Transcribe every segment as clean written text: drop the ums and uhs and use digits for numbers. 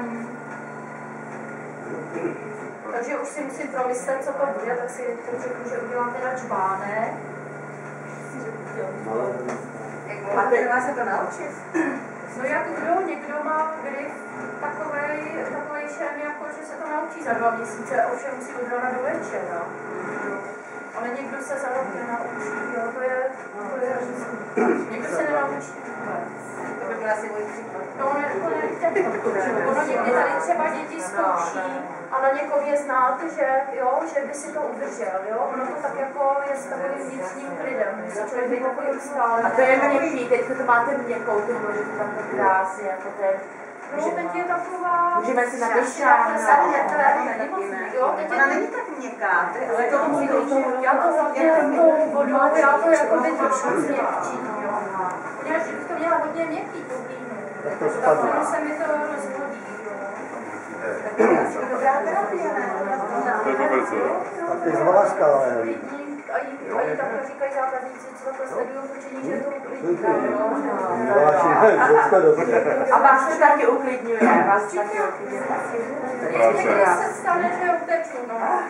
čvání. Takže už si musím promyslet, co to bude, tak si řeknu, že udělám teda čvánek. A trvá se to naučit? No jak kdo, někdo má grif takovej šem, jako že se to naučí za 2 měsíce, ovšem musí od rána do večera. Ale někdo se za rok nenaučí, jo, to je někdo se nenaučí vůbec. To by byl asi můj příklad. No, ono někdy tady třeba děti zkouší a na někom je znát, že by si to udržel, jo. Ono to tak jako je s takovým vnitřním klidem, že se člověk by takový ustále. A to je měkký, teď to máte měkkou, to můžete tam tak krásně, jako ten... No, teď je taková... Můžeme si na to šáhnout. Jo, teď ona není tak měkká, ale to musí být. Já to hlavně tou vodou, já to jako by trošku změkčím, jo. Když bych to měla hodně měkký, tu hlínu, tak ono se mi to rozhodí, jo. Tak je asi dobrá terapie, ne? To je super, co? A ty zvážka, ale... A jí takhle říkají zákazníci, co takhle sledují točení, že to uklidní. A vás to taky uklidňuje, vás taky uklidňuje. Někdy se stane, že uteču, no.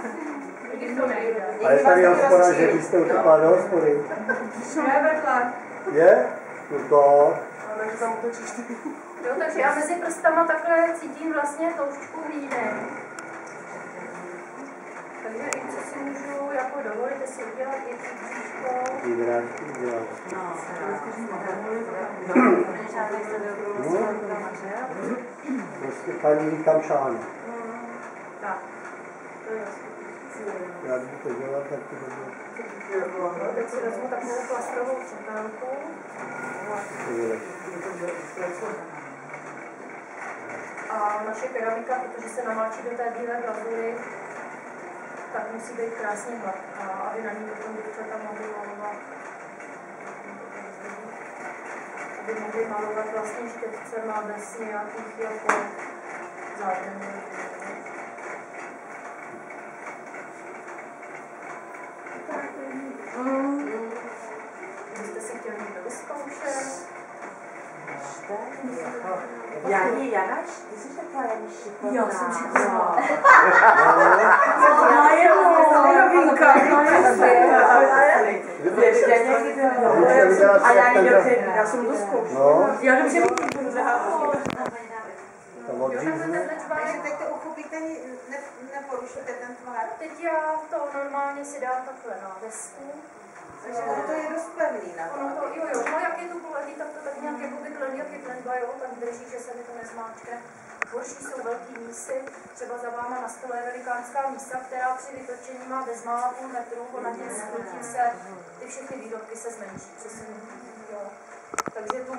Nikdy to nejde. A je tady hospoda, že byste utekla do hospody? Je vedle. Je? No to... Jo, takže já mezi prstama takhle cítím vlastně toušťku hlíny. Takže i co si můžu jako dovolit, jestli udělat i příčko. Vydrážky udělat. Prostě paní tam šáhne. Tak, to je Jak by to dělat, tak to bude. teď si vezmu takovou plastrovou čepelku. A naše keramika, protože se namáčí do té bílé glazury, tak musí být krásně hladká, aby na ní potom děvčata mohly malovat. Aby mohly malovat vlastně štětcema bez nějakých jako zájemů. Byste si chtěli někdo vyzkoušet? Janač, ty jsi taková Janiš šikovná. Jo, jsem šikovná. A já ji dobře, já jsem to zkoušela. Já dobře vidím, to Teď to uchopíte, neporušíte ten tvar? Teď já to normálně si dám takhle na desku. Takže ono to je dost pevný na to. No jak je to kulatý, tak to tak nějak jako vykladí, jak je klenba, jo, tak drží, že se mi to nezmáčkne. Horší jsou velký mísy, třeba za váma na stole je velikánská mísa, která při vytočení má bezmála půl metru, ona tím skrutím se, ty všechny výrobky se zmenší, přesně, jo. Takže tu